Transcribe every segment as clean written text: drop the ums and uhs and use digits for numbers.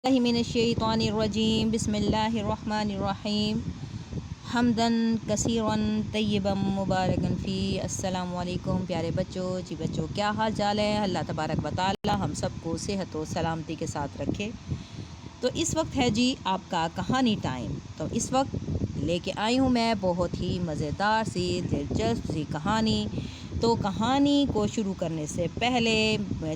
मिनश्शैतानिर्रजीम बिस्मिल्लाहिर्रहमानिर्रहीम हमदन कसीरन तय्यबम मुबारकन फ़ी। अस्सलामु अलैकुम प्यारे बच्चों। जी बच्चों, क्या हाल चाल है? अल्लाह तबारक व तआला हम सबको सेहत व सलामती के साथ रखे। तो इस वक्त है जी आपका कहानी टाइम। तो इस वक्त लेके आई हूँ मैं बहुत ही मज़ेदार सी दिलचस्प सी कहानी। तो कहानी को शुरू करने से पहले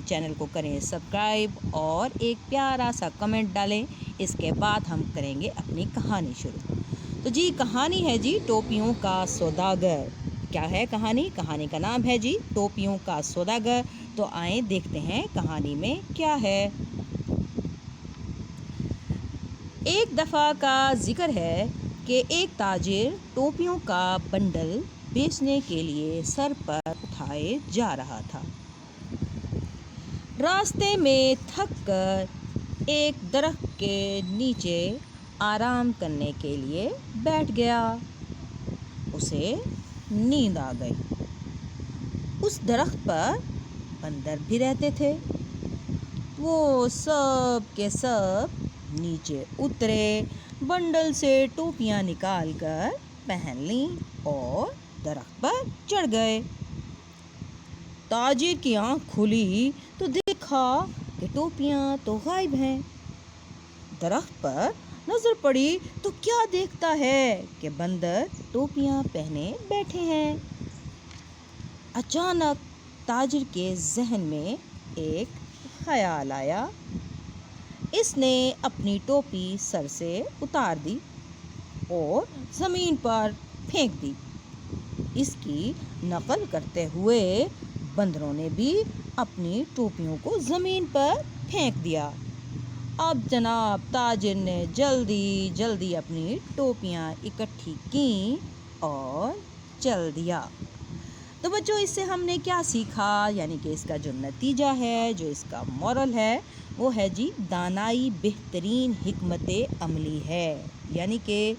चैनल को करें सब्सक्राइब और एक प्यारा सा कमेंट डालें। इसके बाद हम करेंगे अपनी कहानी शुरू। तो जी कहानी है जी टोपियों का सौदागर। क्या है कहानी? कहानी का नाम है जी टोपियों का सौदागर। तो आए देखते हैं कहानी में क्या है। एक दफ़ा का जिक्र है कि एक ताजिर टोपियों का बंडल बेचने के लिए सर पर उठाए जा रहा था। रास्ते में थक कर एक दरख्त के नीचे आराम करने के लिए बैठ गया। उसे नींद आ गई। उस दरख्त पर बंदर भी रहते थे। वो सब के सब नीचे उतरे, बंडल से टोपियां निकालकर पहन लीं और दरख्त पर चढ़ गए। ताजिर की आँख खुली तो देखा कि टोपियां तो गायब हैं। दरख्त पर नजर पड़ी तो क्या देखता है कि बंदर टोपियां पहने बैठे हैं। अचानक ताजिर के जहन में एक ख्याल आया। इसने अपनी टोपी सर से उतार दी और ज़मीन पर फेंक दी। इसकी नकल करते हुए बंदरों ने भी अपनी टोपियों को ज़मीन पर फेंक दिया। अब जनाब ताजिर ने जल्दी जल्दी अपनी टोपियां इकट्ठी की और चल दिया। तो बच्चों, इससे हमने क्या सीखा? यानी कि इसका जो नतीजा है, जो इसका मॉरल है, वो है जी दानाई बेहतरीन हिकमत अमली है। यानी कि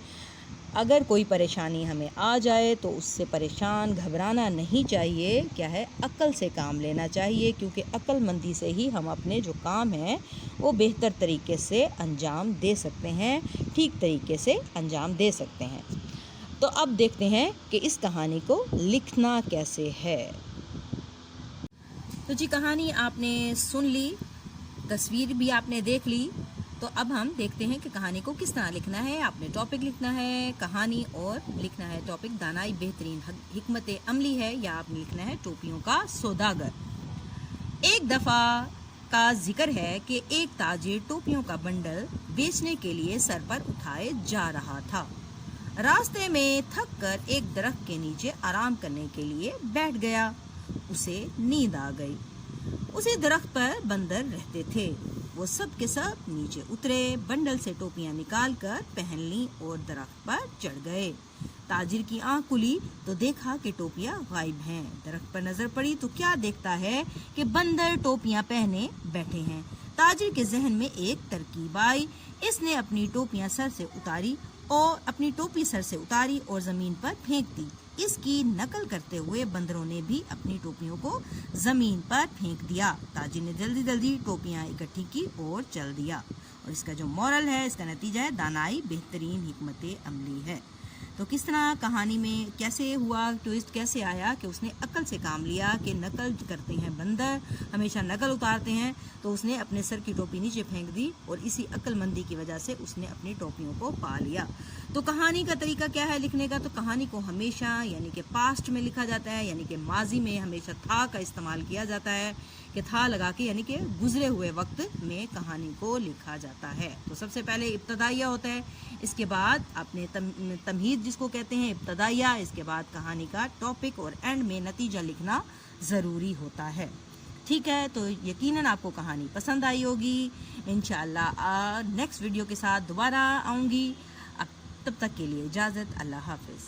अगर कोई परेशानी हमें आ जाए तो उससे परेशान घबराना नहीं चाहिए। क्या है? अक्ल से काम लेना चाहिए, क्योंकि अक्लमंदी से ही हम अपने जो काम हैं वो बेहतर तरीके से अंजाम दे सकते हैं, ठीक तरीके से अंजाम दे सकते हैं। तो अब देखते हैं कि इस कहानी को लिखना कैसे है। तो जी कहानी आपने सुन ली, तस्वीर भी आपने देख ली। तो अब हम देखते हैं कि कहानी को किस तरह लिखना है। आपने टॉपिक लिखना है कहानी और लिखना है टॉपिक दानाई बेहतरीन हिकमत अमली है, या आपने लिखना है टोपियों का सौदागर। एक दफ़ा का जिक्र है कि एक ताजिर टोपियों का बंडल बेचने के लिए सर पर उठाए जा रहा था। रास्ते में थक कर एक दरख्त के नीचे आराम करने के लिए बैठ गया। उसे नींद आ गई। उसी दरख्त पर बंदर रहते थे। वो सब के सब नीचे उतरे, बंडल से टोपियां निकालकर पहन लीं और दरख्त पर चढ़ गए। ताजिर की आंख खुली तो देखा कि टोपियां गायब हैं। दरख्त पर नजर पड़ी तो क्या देखता है कि बंदर टोपियां पहने बैठे हैं। ताजिर के जहन में एक तरकीब आई। इसने अपनी टोपियां सर से उतारी और अपनी टोपी सर से उतारी और जमीन पर फेंक दी। इसकी नकल करते हुए बंदरों ने भी अपनी टोपियों को जमीन पर फेंक दिया। ताजिर ने जल्दी जल्दी टोपियां इकट्ठी की और चल दिया। और इसका जो मॉरल है, इसका नतीजा है दानाई बेहतरीन हिकमत अमली है। तो किस तरह कहानी में कैसे हुआ, ट्विस्ट कैसे आया कि उसने अक्ल से काम लिया कि नकल करते हैं बंदर, हमेशा नकल उतारते हैं, तो उसने अपने सर की टोपी नीचे फेंक दी और इसी अक्लमंदी की वजह से उसने अपनी टोपियों को पा लिया। तो कहानी का तरीका क्या है लिखने का? तो कहानी को हमेशा यानी कि पास्ट में लिखा जाता है, यानी कि माजी में हमेशा था का इस्तेमाल किया जाता है, कि था लगा के, यानी कि गुजरे हुए वक्त में कहानी को लिखा जाता है। तो सबसे पहले इब्तदाइया होता है, इसके बाद आपने तमहीद जिसको कहते हैं इब्तदाइया, इसके बाद कहानी का टॉपिक और एंड में नतीजा लिखना ज़रूरी होता है। ठीक है, तो यकीनन आपको कहानी पसंद आई होगी। इंशाअल्लाह नेक्स्ट वीडियो के साथ दोबारा आऊँगी। अब तब तक के लिए इजाज़त। अल्लाह हाफ़िज़।